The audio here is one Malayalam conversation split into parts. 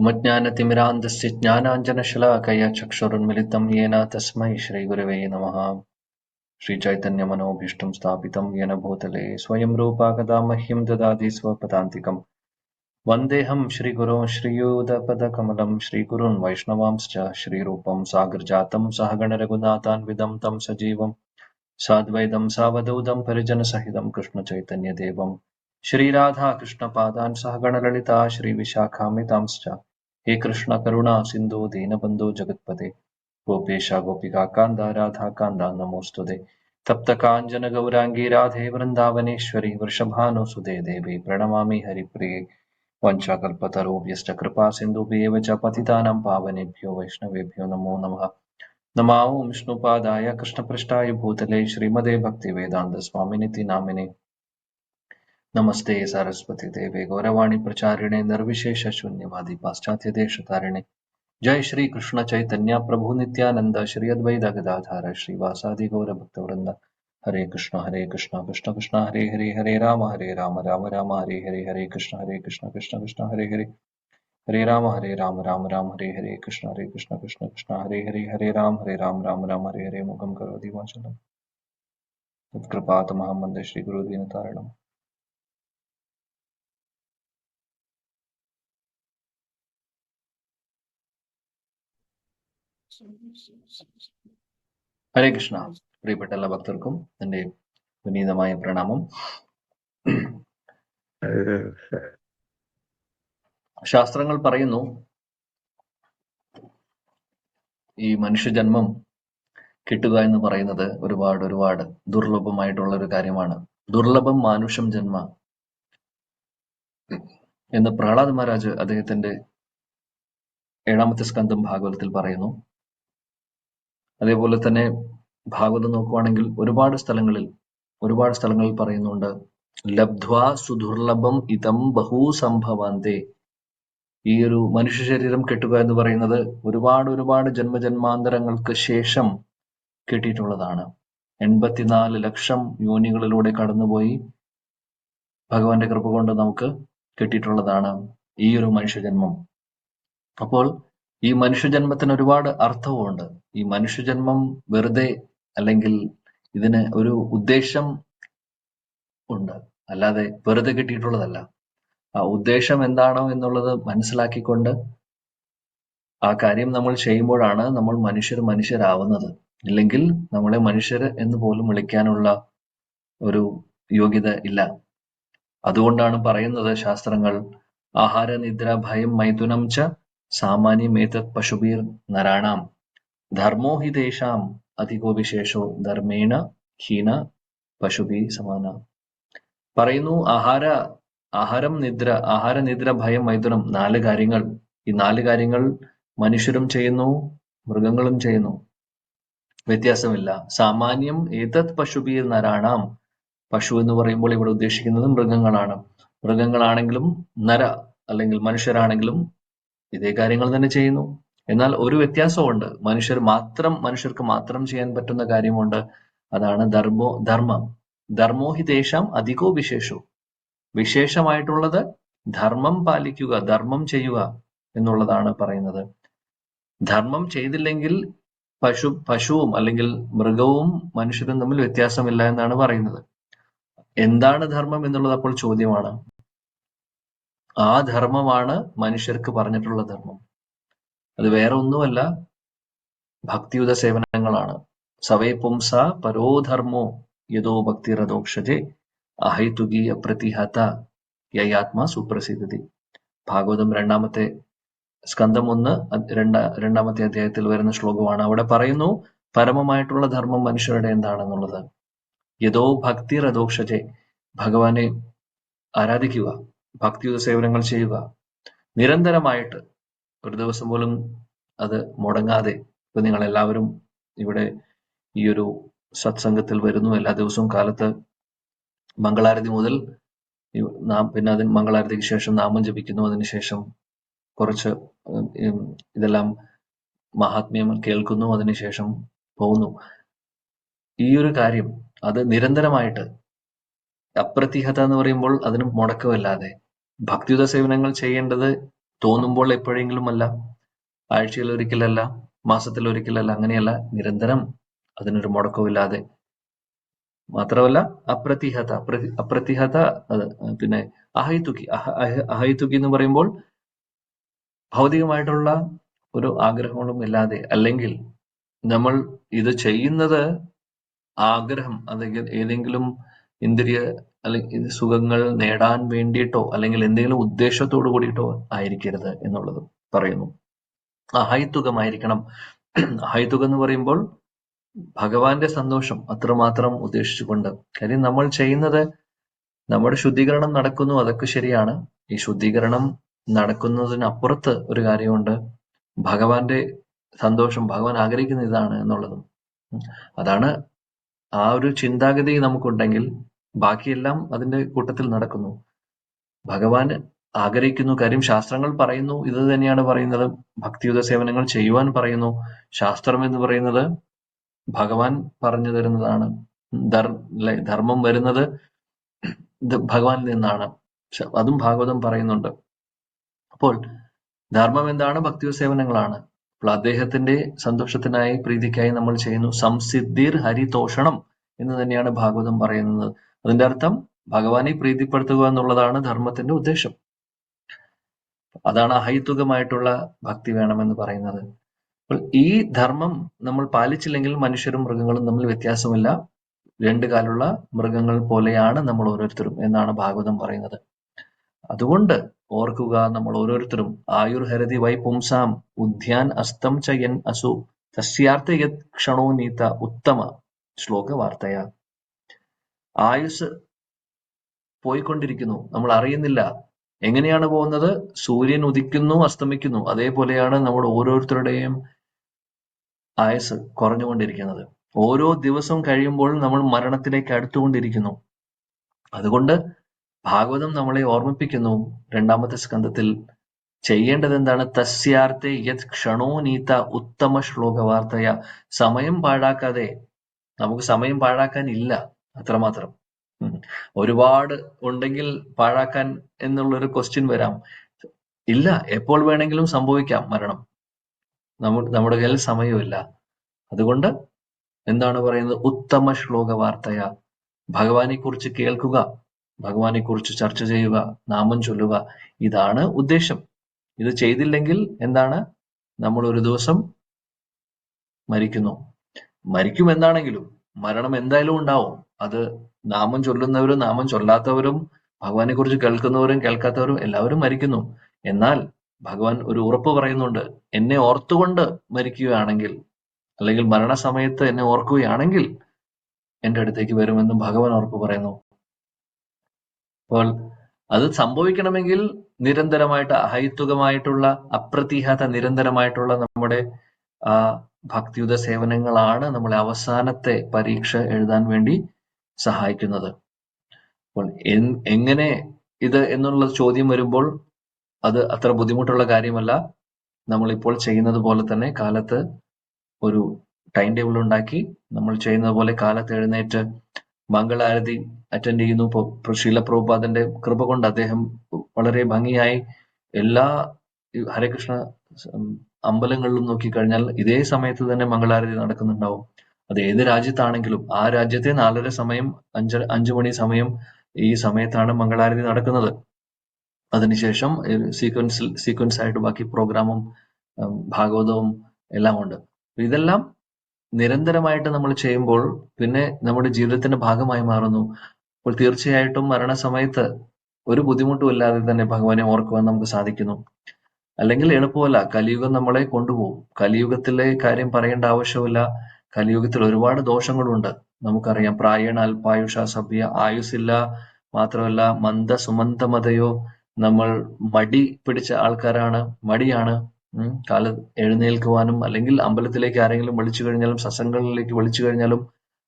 धूमज्ञानतिमिरान्धस्य ज्ञानाञ्जनशलाकया चक्षुरुन्मिलितं येन तस्मै श्रीगुरवे नमः। श्रीचैतन्यमनोभीष्टं स्थापितं येन भूतले स्वयं रूपा कदा मह्यं ददाति स्वपदान्तिकम्। वन्देऽहं श्रीगुरों श्रीयुतपदकमलं श्रीगुरून् वैष्णवांश्च श्रीरूपं सागरजातं सहगणरघुनाथान्वितं तं सजीवं साद्वैतं सावधूतं परिजनसहितं कृष्णचैतन्यदेवं श्रीराधाकृष्णपादान् सहगणललिता श्रीविशाखान्वितांश्च। हे कृष्ण करुणा सिन्धु दीनबन्धो जगत्पते गोपेश गोपिकान्त राधाकान्त नमोऽस्तुते। तप्तकाञ्चन गौराङ्गी राधे वृन्दावनेश्वरी वृषभानुसुते देवी प्रणमामि हरिप्रिये। वंशाकल्पतरुभ्यश्च कृपा सिन्धुभ्येव च पतितानां पावनेभ्यो वैष्णवेभ्यो नमो नमः। नमो विष्णुपादाय कृष्णपृष्ठाय भूतले श्रीमते भक्तिवेदान्त स्वामिनिति नामिने। नमस्ते सरस्वती देवे गौरवाणी प्रचारिणे निर्विशेष शून्यवादी पाश्चात्य देशतारिणे। जय श्री कृष्ण चैतन्य प्रभु नित्यानंद श्री अद्वैत गदाधर श्रीवासादि गौर भक्तवृंद। हरे कृष्ण कृष्ण कृष्ण हरे हरे हरे राम राम राम हरे हरे हरे कृष्ण कृष्ण कृष्ण हरे हरे हरे राम राम हरे हरे कृष्ण कृष्ण कृष्ण हरे राम राम हरे हरे मुखम करोति वाचलम तत्कृपातमहं वन्दे श्री गुरु दीनतारिणम्। ഹരേ കൃഷ്ണ. പ്രിയപ്പെട്ട എല്ലാ ഭക്തർക്കും എൻ്റെ വിനീതമായ പ്രണാമം. ശാസ്ത്രങ്ങൾ പറയുന്നു ഈ മനുഷ്യജന്മം കിട്ടുക എന്ന് പറയുന്നത് ഒരുപാട് ദുർലഭമായിട്ടുള്ള ഒരു കാര്യമാണ്. ദുർലഭം മാനുഷം ജന്മ എന്ന് പ്രഹ്ലാദ് മഹാരാജ് അദ്ദേഹത്തിന്റെ 7ാമത്തെ സ്കന്ധം ഭാഗവതത്തിൽ പറയുന്നു. അതേപോലെ തന്നെ ഭാഗവതം നോക്കുവാണെങ്കിൽ ഒരുപാട് സ്ഥലങ്ങളിൽ പറയുന്നുണ്ട്, ലബ്ധ്വാ സുദുർലഭം ഇതം ബഹൂ സംഭവാന്തേ. ഈ ഒരു മനുഷ്യ ശരീരം കിട്ടുക എന്ന് പറയുന്നത് ഒരുപാട് ജന്മജന്മാന്തരങ്ങൾക്ക് ശേഷം കിട്ടിയിട്ടുള്ളതാണ്. 84 ലക്ഷം യോനികളിലൂടെ കടന്നുപോയി ഭഗവാന്റെ കൃപ കൊണ്ട് നമുക്ക് കിട്ടിയിട്ടുള്ളതാണ് ഈ ഒരു മനുഷ്യജന്മം. അപ്പോൾ ഈ മനുഷ്യജന്മത്തിന് ഒരുപാട് അർത്ഥവുമുണ്ട്. ഈ മനുഷ്യജന്മം വെറുതെ, അല്ലെങ്കിൽ ഇതിന് ഒരു ഉദ്ദേശം ഉണ്ട്, അല്ലാതെ വെറുതെ കിട്ടിയിട്ടുള്ളതല്ല. ആ ഉദ്ദേശം എന്താണോ എന്നുള്ളത് മനസ്സിലാക്കിക്കൊണ്ട് ആ കാര്യം നമ്മൾ ചെയ്യുമ്പോഴാണ് നമ്മൾ മനുഷ്യരാവുന്നത്. ഇല്ലെങ്കിൽ നമ്മളെ മനുഷ്യർ എന്ന് പോലും വിളിക്കാനുള്ള ഒരു യോഗ്യത ഇല്ല. അതുകൊണ്ടാണ് പറയുന്നത് ശാസ്ത്രങ്ങൾ, ആഹാര നിദ്ര ഭയം മൈഥുനം ച സാമാന്യമേതത് പശുഭിർ നരാണാം ധർമ്മോ ഹി തേഷാം അധികോ വിശേഷോ ധർമ്മേണ ഹീന പശുഭി സമാന. പറയുന്നു ആഹാര നിദ്ര ഭയം മൈഥുനം, 4 കാര്യങ്ങൾ. ഈ 4 കാര്യങ്ങൾ മനുഷ്യരും ചെയ്യുന്നു, മൃഗങ്ങളും ചെയ്യുന്നു, വ്യത്യാസമില്ല. സാമാന്യം ഏതത് പശുഭിർ നരാണാം. പശു എന്ന് പറയുമ്പോൾ ഇവിടെ ഉദ്ദേശിക്കുന്നത് മൃഗങ്ങളാണ്. മൃഗങ്ങളാണെങ്കിലും നര അല്ലെങ്കിൽ മനുഷ്യരാണെങ്കിലും ഇതേ കാര്യങ്ങൾ തന്നെ ചെയ്യുന്നു. എന്നാൽ ഒരു വ്യത്യാസമുണ്ട്. മനുഷ്യർക്ക് മാത്രം ചെയ്യാൻ പറ്റുന്ന കാര്യമുണ്ട്. അതാണ് ധർമ്മോ ഹി ദേശം അധികോ വിശേഷോ. വിശേഷമായിട്ടുള്ളത് ധർമ്മം പാലിക്കുക, ധർമ്മം ചെയ്യുക എന്നുള്ളതാണ് പറയുന്നത്. ധർമ്മം ചെയ്തില്ലെങ്കിൽ പശുവും അല്ലെങ്കിൽ മൃഗവും മനുഷ്യരും തമ്മിൽ വ്യത്യാസമില്ല എന്നാണ് പറയുന്നത്. എന്താണ് ധർമ്മം എന്നുള്ളത് അപ്പോൾ ചോദ്യമാണ്. ആ ധർമ്മമാണ് മനുഷ്യർക്ക് പറഞ്ഞിട്ടുള്ള ധർമ്മം. അത് വേറെ ഒന്നുമല്ല, ഭക്തിയുത സേവനങ്ങളാണ്. സവേ പുംസ പരോധർമ്മോ യഥോ ഭക്തിരതോക്ഷജേ അഹൈതുകി അപ്രതിഹത യയാത്മാ സുപ്രസിദ്ധി. ഭാഗവതം 2ാമത്തെ സ്കന്ധം 2ാമത്തെ അധ്യായത്തിൽ വരുന്ന ശ്ലോകമാണ്. അവിടെ പറയുന്നു പരമമായിട്ടുള്ള ധർമ്മം മനുഷ്യരുടെ എന്താണെന്നുള്ളത്. യഥോ ഭക്തിരതോക്ഷജേ, ഭഗവാനെ ആരാധിക്കുക, ഭക്തിയുത സേവനങ്ങൾ ചെയ്യുക നിരന്തരമായിട്ട്, ഒരു ദിവസം പോലും അത് മുടങ്ങാതെ. ഇപ്പൊ നിങ്ങൾ എല്ലാവരും ഇവിടെ ഈ ഒരു സത്സംഗത്തിൽ വരുന്നു. എല്ലാ ദിവസവും കാലത്ത് മംഗളാരതി മുതൽ പിന്നെ അതിന് മംഗളാരതിക്ക് ശേഷം നാമം ജപിക്കുന്നു. അതിനുശേഷം കുറച്ച് ഇതെല്ലാം മഹാത്മ്യം കേൾക്കുന്നു, അതിനുശേഷം പോകുന്നു. ഈ ഒരു കാര്യം അത് നിരന്തരമായിട്ട്, അപ്രതിഹത എന്ന് പറയുമ്പോൾ അതിന് മുടക്കമില്ലാതെ ഭക്തിയുത സേവനങ്ങൾ ചെയ്യേണ്ടത് തോന്നുമ്പോൾ എപ്പോഴെങ്കിലും അല്ല, ആഴ്ചയിൽ ഒരിക്കലല്ല, മാസത്തിൽ ഒരിക്കലല്ല, അങ്ങനെയല്ല, നിരന്തരം അതിനൊരു മുടക്കമില്ലാതെ. മാത്രമല്ല അപ്രതിഹത, അപ്രതിഹത പിന്നെ അഹൈതുകി. അഹൈതുകി എന്ന് പറയുമ്പോൾ ഭൗതികമായിട്ടുള്ള ഒരു ആഗ്രഹങ്ങളും ഇല്ലാതെ, അല്ലെങ്കിൽ നമ്മൾ ഇത് ചെയ്യുന്നത് ആഗ്രഹം അല്ലെങ്കിൽ ഏതെങ്കിലും ഇന്ദ്രിയ അല്ലെങ്കിൽ സുഖങ്ങൾ നേടാൻ വേണ്ടിയിട്ടോ അല്ലെങ്കിൽ എന്തെങ്കിലും ഉദ്ദേശത്തോടു കൂടിയിട്ടോ ആയിരിക്കരുത് എന്നുള്ളത് പറയുന്നു. അഹൈതുകമായിരിക്കണം. അഹൈതുകം എന്ന് പറയുമ്പോൾ ഭഗവാന്റെ സന്തോഷം അത്രമാത്രം ഉദ്ദേശിച്ചുകൊണ്ട്. കാര്യം നമ്മൾ ചെയ്യുന്നത്, നമ്മുടെ ശുദ്ധീകരണം നടക്കുന്നു, അതൊക്കെ ശരിയാണ്. ഈ ശുദ്ധീകരണം നടക്കുന്നതിനപ്പുറത്ത് ഒരു കാര്യമുണ്ട്, ഭഗവാന്റെ സന്തോഷം, ഭഗവാൻ ആഗ്രഹിക്കുന്ന ഇതാണ് എന്നുള്ളതും. അതാണ് ആ ഒരു ചിന്താഗതി നമുക്കുണ്ടെങ്കിൽ ബാക്കിയെല്ലാം അതിന്റെ കൂട്ടത്തിൽ നടക്കുന്നു. ഭഗവാൻ ആഗ്രഹിക്കുന്നു, കാര്യം ശാസ്ത്രങ്ങൾ പറയുന്നു, ഇത് തന്നെയാണ് പറയുന്നത്. ഭക്തിയുത സേവനങ്ങൾ ചെയ്യുവാൻ പറയുന്നു. ശാസ്ത്രം എന്ന് പറയുന്നത് ഭഗവാൻ പറഞ്ഞു തരുന്നതാണ്. ധർമ്മം വരുന്നത് ഭഗവാനിൽ നിന്നാണ്, അതും ഭാഗവതം പറയുന്നുണ്ട്. അപ്പോൾ ധർമ്മം എന്താണ്? ഭക്തിയുത സേവനങ്ങളാണ്. അപ്പോൾ അദ്ദേഹത്തിന്റെ സന്തോഷത്തിനായി, പ്രീതിക്കായി നമ്മൾ ചെയ്യുന്നു. സംസിദ്ധിർ ഹരിതോഷണം എന്ന് തന്നെയാണ് ഭാഗവതം പറയുന്നത്. അതിന്റെ അർത്ഥം ഭഗവാനെ പ്രീതിപ്പെടുത്തുക എന്നുള്ളതാണ് ധർമ്മത്തിന്റെ ഉദ്ദേശം. അതാണ് അഹൈതുകമായിട്ടുള്ള ഭക്തി വേണമെന്ന് പറയുന്നത്. അപ്പോൾ ഈ ധർമ്മം നമ്മൾ പാലിച്ചില്ലെങ്കിൽ മനുഷ്യരും മൃഗങ്ങളും തമ്മിൽ വ്യത്യാസമില്ല. രണ്ടു കാലുള്ള മൃഗങ്ങൾ പോലെയാണ് നമ്മൾ ഓരോരുത്തരും എന്നാണ് ഭാഗവതം പറയുന്നത്. അതുകൊണ്ട് ഓർക്കുക, നമ്മൾ ഓരോരുത്തരും ആയുർഹരതി വൈ പുംസാം ഉദ്യാൻ അസ്തം ചയൻ അസു തസ്യാർത്ഥ യത് ക്ഷണോ നീത ഉത്തമ ശ്ലോക വാർത്തയ. ആയുസ് പോയിക്കൊണ്ടിരിക്കുന്നു, നമ്മൾ അറിയുന്നില്ല. എങ്ങനെയാണ് പോകുന്നത്? സൂര്യൻ ഉദിക്കുന്നു, അസ്തമിക്കുന്നു. അതേപോലെയാണ് നമ്മുടെ ഓരോരുത്തരുടെയും ആയുസ് കുറഞ്ഞുകൊണ്ടിരിക്കുന്നത്. ഓരോ ദിവസം കഴിയുമ്പോൾ നമ്മൾ മരണത്തിലേക്ക് അടുത്തുകൊണ്ടിരിക്കുന്നു. അതുകൊണ്ട് ഭാഗവതം നമ്മളെ ഓർമ്മിപ്പിക്കുന്നു, രണ്ടാമത്തെ സ്കന്ധത്തിൽ ചെയ്യേണ്ടത് എന്താണ്? തസ്യാർത്ഥേ യത് ക്ഷണോ നീത ഉത്തമ ശ്ലോക വാർത്തയ. സമയം പാഴാക്കാതെ, നമുക്ക് സമയം പാഴാക്കാൻ ഇല്ല, അത്രമാത്രം. ഒരുപാട് ഉണ്ടെങ്കിൽ പാഴാക്കാൻ എന്നുള്ളൊരു ക്വസ്റ്റ്യൻ വരാം. ഇല്ല, എപ്പോൾ വേണമെങ്കിലും സംഭവിക്കാം മരണം. നമ്മുടെ കയ്യിൽ സമയമില്ല. അതുകൊണ്ട് എന്താണ് പറയുന്നത്? ഉത്തമ ശ്ലോക വാർത്തയ. ഭഗവാനെ കുറിച്ച് കേൾക്കുക, ഭഗവാനെ കുറിച്ച് ചർച്ച ചെയ്യുക, നാമം ചൊല്ലുക, ഇതാണ് ഉദ്ദേശം. ഇത് ചെയ്തില്ലെങ്കിൽ എന്താണ്? നമ്മൾ ഒരു ദിവസം മരിക്കുന്നു. മരിക്കുമെന്നാണെങ്കിലും മരണം എന്തായാലും ഉണ്ടാവും. അത് നാമം ചൊല്ലുന്നവരും നാമം ചൊല്ലാത്തവരും, ഭഗവാനെ കുറിച്ച് കേൾക്കുന്നവരും കേൾക്കാത്തവരും എല്ലാവരും മരിക്കുന്നു. എന്നാൽ ഭഗവാൻ ഒരു ഉറപ്പ് പറയുന്നുണ്ട്, എന്നെ ഓർത്തുകൊണ്ട് മരിക്കുകയാണെങ്കിൽ, അല്ലെങ്കിൽ മരണസമയത്ത് എന്നെ ഓർക്കുകയാണെങ്കിൽ എന്റെ അടുത്തേക്ക് വരുമെന്ന് ഭഗവാൻ ഉറപ്പ് പറയുന്നു. അപ്പോൾ അത് സംഭവിക്കണമെങ്കിൽ നിരന്തരമായിട്ട് അഹൈതുകമായിട്ടുള്ള അപ്രതിഹത നിരന്തരമായിട്ടുള്ള നമ്മുടെ ആ ഭക്തിയുത സേവനങ്ങളാണ് നമ്മളെ അവസാനത്തെ പരീക്ഷ എഴുതാൻ വേണ്ടി സഹായിക്കുന്നത്. അപ്പോൾ എങ്ങനെ ഇത് എന്നുള്ള ചോദ്യം വരുമ്പോൾ അത് അത്ര ബുദ്ധിമുട്ടുള്ള കാര്യമല്ല. നമ്മളിപ്പോൾ ചെയ്യുന്നത് പോലെ തന്നെ കാലത്ത് ഒരു ടൈം ടേബിൾ ഉണ്ടാക്കി നമ്മൾ ചെയ്യുന്നത് പോലെ കാലത്ത് എഴുന്നേറ്റ് മംഗളാരതി അറ്റൻഡ് ചെയ്യുന്നു. ശീല പ്രഭുപാദന്റെ കൃപ കൊണ്ട് അദ്ദേഹം വളരെ ഭംഗിയായി എല്ലാ ഹരകൃഷ്ണ അമ്പലങ്ങളിലും നോക്കിക്കഴിഞ്ഞാൽ ഇതേ സമയത്ത് തന്നെ മംഗളാരതി നടക്കുന്നുണ്ടാവും. അത് ഏത് രാജ്യത്താണെങ്കിലും ആ രാജ്യത്തെ 4:30 സമയം, 5 മണി സമയം, ഈ സമയത്താണ് മംഗളാരതി നടക്കുന്നത്. അതിനുശേഷം സീക്വൻസ് ആയിട്ട് ബാക്കി പ്രോഗ്രാമും ഭാഗവതവും എല്ലാം ഉണ്ട്. ഇതെല്ലാം നിരന്തരമായിട്ട് നമ്മൾ ചെയ്യുമ്പോൾ പിന്നെ നമ്മുടെ ജീവിതത്തിന്റെ ഭാഗമായി മാറുന്നു. അപ്പോൾ തീർച്ചയായിട്ടും മരണസമയത്ത് ഒരു ബുദ്ധിമുട്ടും ഇല്ലാതെ തന്നെ ഭഗവാനെ ഓർക്കുവാൻ നമുക്ക് സാധിക്കുന്നു. അല്ലെങ്കിൽ എളുപ്പമല്ല, കലിയുഗം നമ്മളെ കൊണ്ടുപോകും. കലിയുഗത്തിലെ കാര്യം പറയേണ്ട ആവശ്യമില്ല. കലിയുഗത്തിൽ ഒരുപാട് ദോഷങ്ങളുണ്ട്, നമുക്കറിയാം. പ്രായണ അല്പായുഷ സഭ്യ, ആയുസില്ല, മാത്രമല്ല മന്ദ സുമന്തമതയോ, നമ്മൾ മടി പിടിച്ച ആൾക്കാരാണ്, മടിയാണ്. എഴുന്നേൽക്കുവാനും അല്ലെങ്കിൽ അമ്പലത്തിലേക്ക് ആരെങ്കിലും വിളിച്ചു കഴിഞ്ഞാലും സത്സംഗങ്ങളിലേക്ക് വിളിച്ചു കഴിഞ്ഞാലും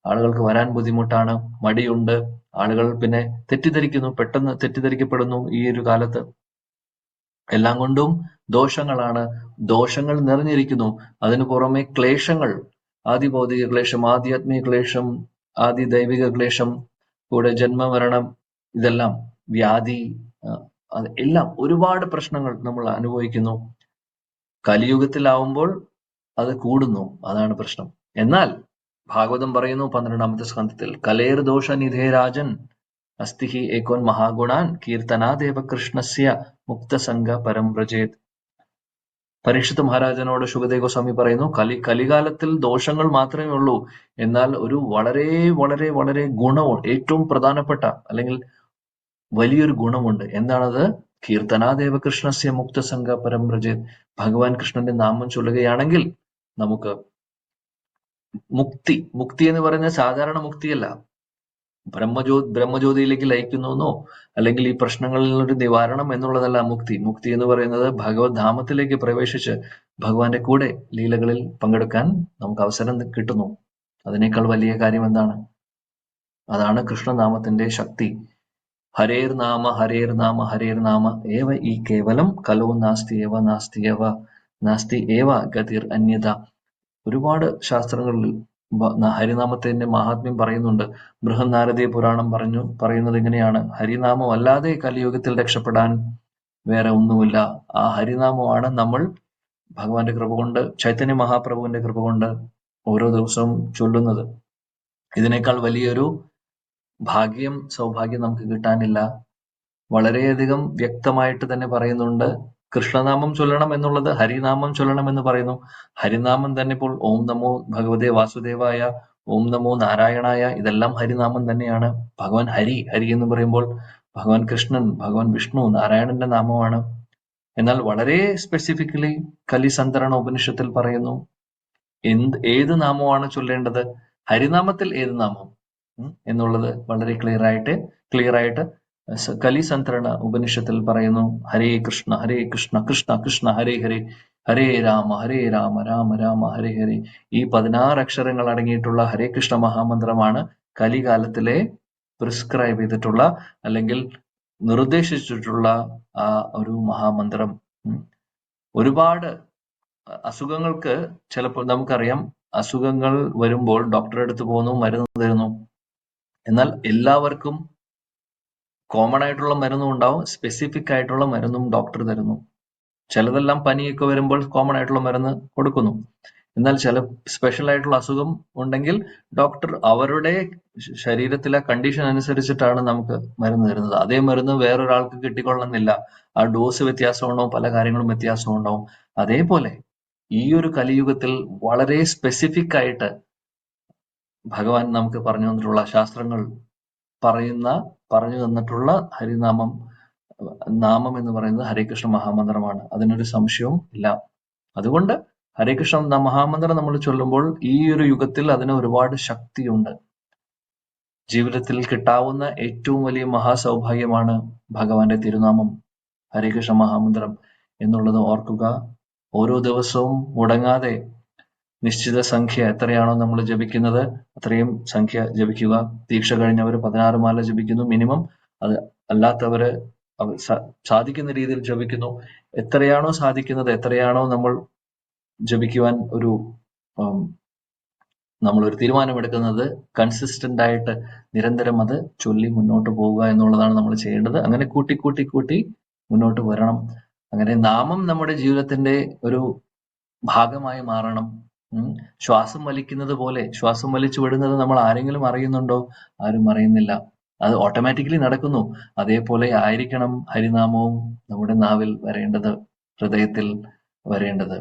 ആളുകൾക്ക് വരാൻ ബുദ്ധിമുട്ടാണ്, മടിയുണ്ട്. ആളുകൾ പിന്നെ തെറ്റിദ്ധരിക്കുന്നു, പെട്ടെന്ന് തെറ്റിദ്ധരിക്കപ്പെടുന്നു ഈ ഒരു കാലത്ത്. എല്ലാം കൊണ്ടും ദോഷങ്ങളാണ്, ദോഷങ്ങൾ നിറഞ്ഞിരിക്കുന്നു. അതിനു പുറമെ ക്ലേശങ്ങൾ, ആദി ഭൗതിക ക്ലേശം, ആധ്യാത്മിക ക്ലേശം, ആദി ദൈവിക ക്ലേശം, കൂടെ ജന്മമരണം, ഇതെല്ലാം വ്യാധി, എല്ലാം ഒരുപാട് പ്രശ്നങ്ങൾ നമ്മൾ അനുഭവിക്കുന്നു. കലിയുഗത്തിലാവുമ്പോൾ അത് കൂടുന്നു, അതാണ് പ്രശ്നം. എന്നാൽ ഭാഗവതം പറയുന്നു 12ാമത്തെ സ്കന്ധത്തിൽ, കലേർ ദോഷ നിധേ രാജൻ അസ്തിഹി ഏകോൻ മഹാഗുണാൻ കീർത്തനാദേവ കൃഷ്ണസ്യ മുക്തസംഗ പരം വ്രജേത്. പരീക്ഷിത് മഹാരാജനോട് ശുകദേവ ഗോസ്വാമി പറയുന്നു, കലികാലത്തിൽ ദോഷങ്ങൾ മാത്രമേ ഉള്ളൂ, എന്നാൽ ഒരു വളരെ വളരെ വളരെ ഗുണവും ഏറ്റവും പ്രധാനപ്പെട്ട അല്ലെങ്കിൽ വലിയൊരു ഗുണമുണ്ട്. എന്താണത്? കീർത്തനാദേവ കൃഷ്ണസ്യ മുക്തസംഗ പരം വ്രജേത്. ഭഗവാൻ കൃഷ്ണന്റെ നാമം ചൊല്ലുകയാണെങ്കിൽ നമുക്ക് മുക്തി എന്ന് പറയുന്നത് സാധാരണ മുക്തിയല്ല. ബ്രഹ്മജ്യോതിയിലേക്ക് ലയിക്കുന്നു അല്ലെങ്കിൽ ഈ പ്രശ്നങ്ങളിൽ നിന്നൊരു നിവാരണം എന്നുള്ളതല്ല മുക്തി എന്ന് പറയുന്നത് ഭഗവത് ധാമത്തിലേക്ക് പ്രവേശിച്ച് ഭഗവാന്റെ കൂടെ ലീലകളിൽ പങ്കെടുക്കാൻ നമുക്ക് അവസരം കിട്ടുന്നു. അതിനേക്കാൾ വലിയ കാര്യം എന്താണ്? അതാണ് കൃഷ്ണനാമത്തിന്റെ ശക്തി. ഹരേർ നാമ ഹരേർ നാമ ഹരേർ നാമ ഏവ ഈ കേവലം കലോ നാസ്തി ഏവ ഗതിർ അന്യത. ഒരുപാട് ശാസ്ത്രങ്ങളിൽ ഹരിനാമത്തിന്റെ മഹാത്മ്യം പറയുന്നുണ്ട്. ബൃഹന്നാരദീയ പുരാണം പറയുന്നത് ഇങ്ങനെയാണ്: ഹരിനാമം അല്ലാതെ കലിയുഗത്തിൽ രക്ഷപ്പെടാൻ വേറെ ഒന്നുമില്ല. ആ ഹരിനാമമാണ് നമ്മൾ ഭഗവാന്റെ കൃപ കൊണ്ട്, ചൈതന്യ മഹാപ്രഭുവിന്റെ കൃപ കൊണ്ട് ഓരോ ദിവസവും ചൊല്ലുന്നത്. ഇതിനേക്കാൾ വലിയൊരു സൗഭാഗ്യം നമുക്ക് കിട്ടാനില്ല. വളരെയധികം വ്യക്തമായിട്ട് തന്നെ പറയുന്നുണ്ട്, കൃഷ്ണനാമം ചൊല്ലണം എന്നുള്ളത് ഹരിനാമം ചൊല്ലണം എന്ന് പറയുന്നു. ഹരിനാമം തന്നെ ഇപ്പോൾ ഓം നമോ ഭഗവതേ വാസുദേവായ, ഓം നമോ നാരായണായ, ഇതെല്ലാം ഹരിനാമം തന്നെയാണ്. ഭഗവാൻ ഹരി എന്ന് പറയുമ്പോൾ ഭഗവാൻ കൃഷ്ണൻ, ഭഗവാൻ വിഷ്ണു, നാരായണന്റെ നാമമാണ്. എന്നാൽ വളരെ സ്പെസിഫിക്കലി കലിസന്തരണ ഉപനിഷത്തിൽ പറയുന്നു ഏത് നാമമാണ് ചൊല്ലേണ്ടത്, ഹരിനാമത്തിൽ ഏത് നാമം എന്നുള്ളത് വളരെ ക്ലിയർ ആയിട്ട് കലിസന്തരണ ഉപനിഷത്തിൽ പറയുന്നു. ഹരേ കൃഷ്ണ കൃഷ്ണ കൃഷ്ണ ഹരേ ഹരേ, ഹരേ രാമ രാമ രാമ ഹരേ ഹരേ. ഈ 16 അക്ഷരങ്ങൾ അടങ്ങിയിട്ടുള്ള ഹരേ കൃഷ്ണ മഹാമന്ത്രമാണ് കലികാലത്തിലെ പ്രിസ്ക്രൈബ് ചെയ്തിട്ടുള്ള അല്ലെങ്കിൽ നിർദ്ദേശിച്ചിട്ടുള്ള ആ ഒരു മഹാമന്ത്രം. ഒരുപാട് അസുഖങ്ങൾക്ക് ചിലപ്പോൾ നമുക്കറിയാം, അസുഖങ്ങൾ വരുമ്പോൾ ഡോക്ടറെ അടുത്ത് പോകുന്നു, മരുന്ന് തരുന്നു. എന്നാൽ എല്ലാവർക്കും കോമൺ ആയിട്ടുള്ള മരുന്നും ഉണ്ടാവും, സ്പെസിഫിക് ആയിട്ടുള്ള മരുന്നും ഡോക്ടർ തരുന്നു. ചിലതെല്ലാം പനിയൊക്കെ വരുമ്പോൾ കോമൺ ആയിട്ടുള്ള മരുന്ന് കൊടുക്കുന്നു. എന്നാൽ ചില സ്പെഷ്യൽ ആയിട്ടുള്ള അസുഖം ഉണ്ടെങ്കിൽ ഡോക്ടർ അവരുടെ ശരീരത്തിലെ കണ്ടീഷൻ അനുസരിച്ചിട്ടാണ് നമുക്ക് മരുന്ന് തരുന്നത്. അതേ മരുന്ന് വേറൊരാൾക്ക് കിട്ടിക്കൊള്ളണമെന്നില്ല. ആ ഡോസ് വ്യത്യാസമുണ്ടാവും, പല കാര്യങ്ങളും വ്യത്യാസം ഉണ്ടാവും. അതേപോലെ ഈ ഒരു കലിയുഗത്തിൽ വളരെ സ്പെസിഫിക് ആയിട്ട് ഭഗവാൻ നമുക്ക് പറഞ്ഞു തന്നിട്ടുള്ള, ശാസ്ത്രങ്ങൾ പറഞ്ഞു തന്നിട്ടുള്ള നാമം എന്ന് പറയുന്നത് ഹരേകൃഷ്ണ മഹാമന്ത്രമാണ്. അതിനൊരു സംശയവും ഇല്ല. അതുകൊണ്ട് ഹരേകൃഷ്ണ മഹാമന്ത്രം നമ്മൾ ചൊല്ലുമ്പോൾ ഈ ഒരു യുഗത്തിൽ അതിന് ഒരുപാട് ശക്തിയുണ്ട്. ജീവിതത്തിൽ കിട്ടാവുന്ന ഏറ്റവും വലിയ മഹാസൗഭാഗ്യമാണ് ഭഗവാന്റെ തിരുനാമം, ഹരേകൃഷ്ണ മഹാമന്ത്രം എന്നുള്ളത് ഓർക്കുക. ഓരോ ദിവസവും മുടങ്ങാതെ നിശ്ചിത സംഖ്യ എത്രയാണോ നമ്മൾ ജപിക്കുന്നത് അത്രയും സംഖ്യ ജപിക്കുക. ദീക്ഷ കഴിഞ്ഞവർ 16 മാല ജപിക്കുന്നു മിനിമം. അത് അല്ലാത്തവര് സാധിക്കുന്ന രീതിയിൽ ജപിക്കുന്നു. എത്രയാണോ സാധിക്കുന്നത്, എത്രയാണോ നമ്മൾ ജപിക്കുവാൻ നമ്മളൊരു തീരുമാനമെടുക്കുന്നത്, കൺസിസ്റ്റന്റ് ആയിട്ട് നിരന്തരം അത് ചൊല്ലി മുന്നോട്ട് പോവുക എന്നുള്ളതാണ് നമ്മൾ ചെയ്യേണ്ടത്. അങ്ങനെ കൂട്ടി മുന്നോട്ട് വരണം. അങ്ങനെ നാമം നമ്മുടെ ജീവിതത്തിന്റെ ഒരു ഭാഗമായി മാറണം. ശ്വാസം വലിക്കുന്നത് പോലെ ശ്വാസം വലിച്ചു വിടുന്നത് നമ്മൾ ആരെങ്കിലും അറിയുന്നുണ്ടോ? ആരും അറിയുന്നില്ല. അത് ഓട്ടോമാറ്റിക്കലി നടക്കുന്നു. അതേപോലെ ആയിരിക്കണം ഹരിനാമവും നമ്മുടെ നാവിൽ വരേണ്ടത്, ഹൃദയത്തിൽ വരേണ്ടത്.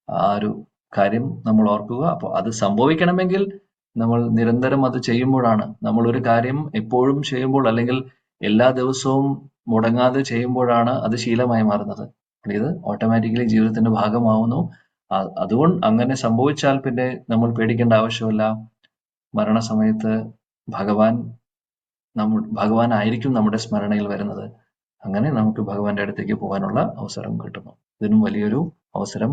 ആ ഒരു കാര്യം നമ്മൾ ഓർക്കുക. അപ്പോൾ അത് സംഭവിക്കണമെങ്കിൽ നമ്മൾ നിരന്തരം അത് ചെയ്യുമ്പോഴാണ്, നമ്മൾ ഒരു കാര്യം എപ്പോഴും ചെയ്യുമ്പോൾ അല്ലെങ്കിൽ എല്ലാ ദിവസവും മുടങ്ങാതെ ചെയ്യുമ്പോഴാണ് അത് ശീലമായി മാറുന്നത്. ഇത് ഓട്ടോമാറ്റിക്കലി ജീവിതത്തിന്റെ ഭാഗമാവുന്നു. അതുകൊണ്ട് അങ്ങനെ സംഭവിച്ചാൽ പിന്നെ നമ്മൾ പേടിക്കേണ്ട ആവശ്യമില്ല. മരണസമയത്ത് ഭഗവാനായിരിക്കും നമ്മുടെ സ്മരണയിൽ വരുന്നത്. അങ്ങനെ നമുക്ക് ഭഗവാന്റെ അടുത്തേക്ക് പോകാനുള്ള അവസരം കിട്ടുന്നു. ഇതിനും വലിയൊരു അവസരം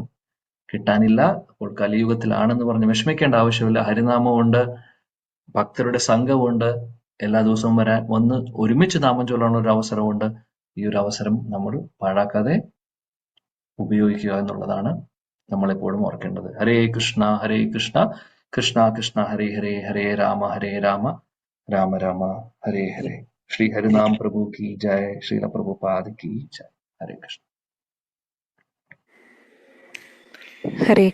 കിട്ടാനില്ല. അപ്പോൾ കലിയുഗത്തിലാണെന്ന് പറഞ്ഞ് വിഷമിക്കേണ്ട ആവശ്യമില്ല. ഹരിനാമമുണ്ട്, ഭക്തരുടെ സംഘമുണ്ട്, എല്ലാ ദിവസവും വന്ന് ഒരുമിച്ച് നാമം ചൊല്ലാനുള്ള ഒരു അവസരമുണ്ട്. ഈ ഒരു അവസരം നമ്മൾ പാഴാക്കാതെ ഉപയോഗിക്കുക എന്നുള്ളതാണ് നമ്മളെപ്പോഴും ഓർക്കേണ്ടത്. ഹരേ കൃഷ്ണ കൃഷ്ണ കൃഷ്ണ ഹരേ ഹരേ, ഹരേ രാമ രാമ രാമ ഹരേ ഹരേ. श्री हरिनाम प्रभु की जय, श्रील प्रभुपाद की जय। हरे कृष्ण। हरे